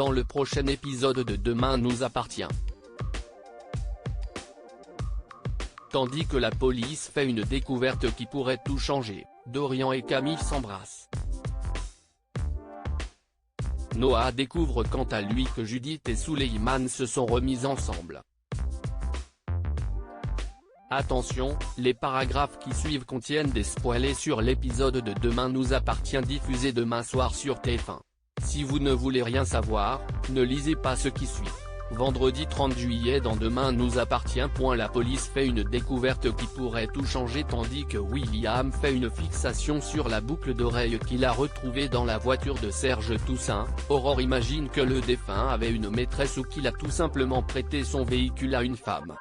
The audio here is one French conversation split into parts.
dans le prochain épisode de Demain nous appartient. Tandis que la police fait une découverte qui pourrait tout changer, Dorian et Camille s'embrassent. Noah découvre quant à lui que Judith et Suleiman se sont remis ensemble. Attention, les paragraphes qui suivent contiennent des spoilers sur l'épisode de Demain nous appartient diffusé demain soir sur TF1. Si vous ne voulez rien savoir, ne lisez pas ce qui suit. Vendredi 30 juillet dans Demain nous appartient. La police fait une découverte qui pourrait tout changer tandis que William fait une fixation sur la boucle d'oreille qu'il a retrouvée dans la voiture de Serge Toussaint. Aurore imagine que le défunt avait une maîtresse ou qu'il a tout simplement prêté son véhicule à une femme.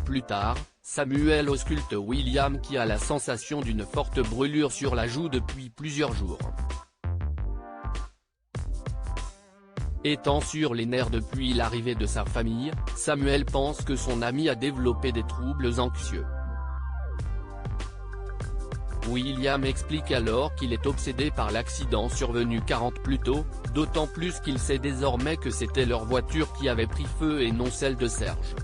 Plus tard, Samuel ausculte William qui a la sensation d'une forte brûlure sur la joue depuis plusieurs jours. Étant sur les nerfs depuis l'arrivée de sa famille, Samuel pense que son ami a développé des troubles anxieux. William explique alors qu'il est obsédé par l'accident survenu 40 plus tôt, d'autant plus qu'il sait désormais que c'était leur voiture qui avait pris feu et non celle de Serge.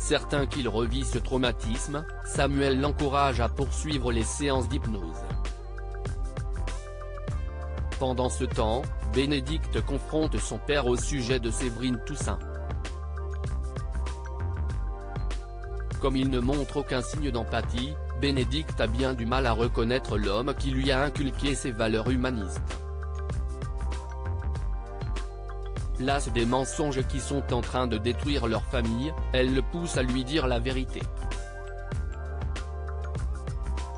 Certain qu'il revit ce traumatisme, Samuel l'encourage à poursuivre les séances d'hypnose. Pendant ce temps, Bénédicte confronte son père au sujet de Séverine Toussaint. Comme il ne montre aucun signe d'empathie, Bénédicte a bien du mal à reconnaître l'homme qui lui a inculqué ses valeurs humanistes. Lasse des mensonges qui sont en train de détruire leur famille, elle le pousse à lui dire la vérité.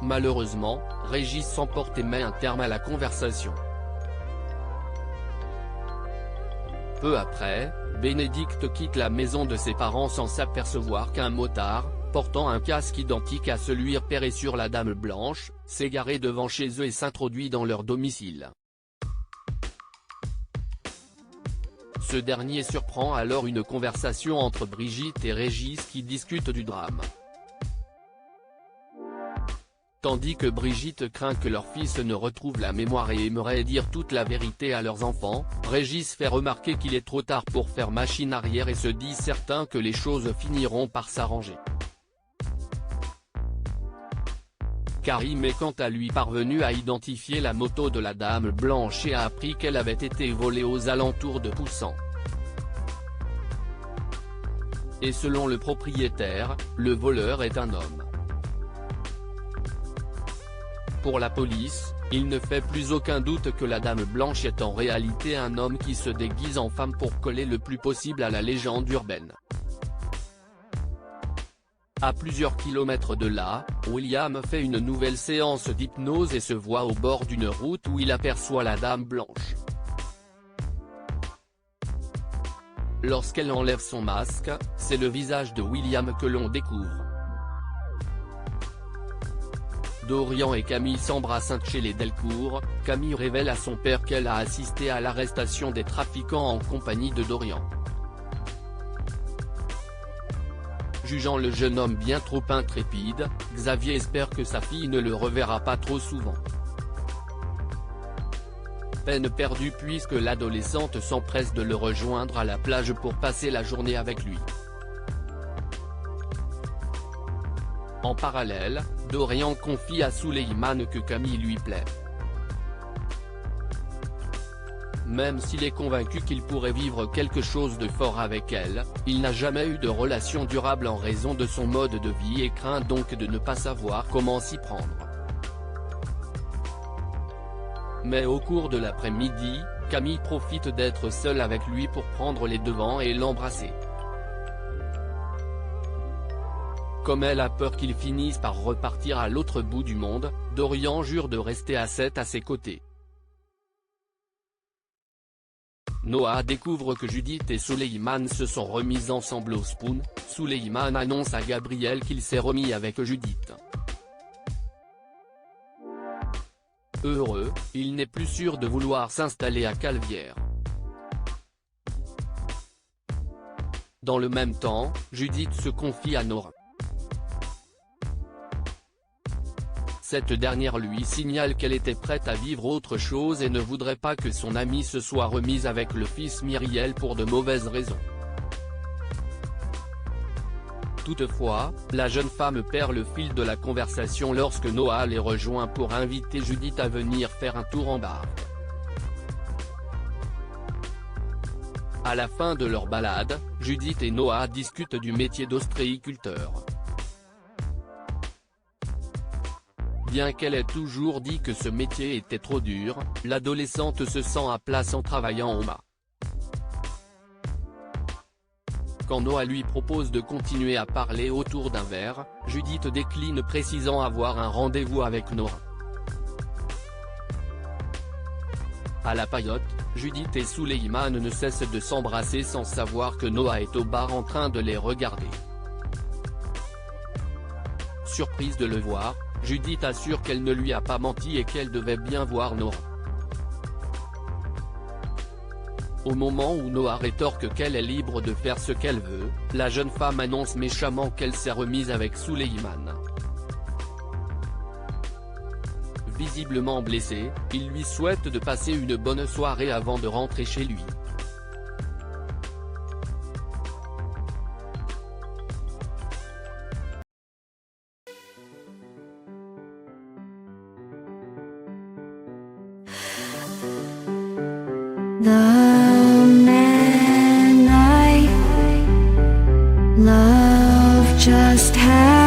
Malheureusement, Régis s'emporte et met un terme à la conversation. Peu après, Bénédicte quitte la maison de ses parents sans s'apercevoir qu'un motard, portant un casque identique à celui repéré sur la Dame Blanche, s'est garé devant chez eux et s'introduit dans leur domicile. Ce dernier surprend alors une conversation entre Brigitte et Régis qui discutent du drame. Tandis que Brigitte craint que leur fils ne retrouve la mémoire et aimerait dire toute la vérité à leurs enfants, Régis fait remarquer qu'il est trop tard pour faire machine arrière et se dit certain que les choses finiront par s'arranger. Karim est quant à lui parvenu à identifier la moto de la Dame Blanche et a appris qu'elle avait été volée aux alentours de Poussan. Et selon le propriétaire, le voleur est un homme. Pour la police, il ne fait plus aucun doute que la Dame Blanche est en réalité un homme qui se déguise en femme pour coller le plus possible à la légende urbaine. À plusieurs kilomètres de là, William fait une nouvelle séance d'hypnose et se voit au bord d'une route où il aperçoit la Dame Blanche. Lorsqu'elle enlève son masque, c'est le visage de William que l'on découvre. Dorian et Camille s'embrassent chez les Delcourt. Camille révèle à son père qu'elle a assisté à l'arrestation des trafiquants en compagnie de Dorian. Jugeant le jeune homme bien trop intrépide, Xavier espère que sa fille ne le reverra pas trop souvent. Peine perdue puisque l'adolescente s'empresse de le rejoindre à la plage pour passer la journée avec lui. En parallèle, Dorian confie à Suleiman que Camille lui plaît. Même s'il est convaincu qu'il pourrait vivre quelque chose de fort avec elle, il n'a jamais eu de relation durable en raison de son mode de vie et craint donc de ne pas savoir comment s'y prendre. Mais au cours de l'après-midi, Camille profite d'être seule avec lui pour prendre les devants et l'embrasser. Comme elle a peur qu'il finisse par repartir à l'autre bout du monde, Dorian jure de rester à ses côtés. Noah découvre que Judith et Suleiman se sont remis ensemble au Spoon. Suleiman annonce à Gabriel qu'il s'est remis avec Judith. Heureux, il n'est plus sûr de vouloir s'installer à Calvière. Dans le même temps, Judith se confie à Nora. Cette dernière lui signale qu'elle était prête à vivre autre chose et ne voudrait pas que son amie se soit remise avec le fils Myriel pour de mauvaises raisons. Toutefois, la jeune femme perd le fil de la conversation lorsque Noah les rejoint pour inviter Judith à venir faire un tour en barque. À la fin de leur balade, Judith et Noah discutent du métier d'ostréiculteur. Bien qu'elle ait toujours dit que ce métier était trop dur, l'adolescente se sent à place en travaillant au mât. Quand Noah lui propose de continuer à parler autour d'un verre, Judith décline précisant avoir un rendez-vous avec Noah. À la paillote, Judith et Souleymane ne cessent de s'embrasser sans savoir que Noah est au bar en train de les regarder. Surprise de le voir, Judith assure qu'elle ne lui a pas menti et qu'elle devait bien voir Noah. Au moment où Noah rétorque qu'elle est libre de faire ce qu'elle veut, la jeune femme annonce méchamment qu'elle s'est remise avec Souleymane. Visiblement blessé, il lui souhaite de passer une bonne soirée avant de rentrer chez lui. The man I love just had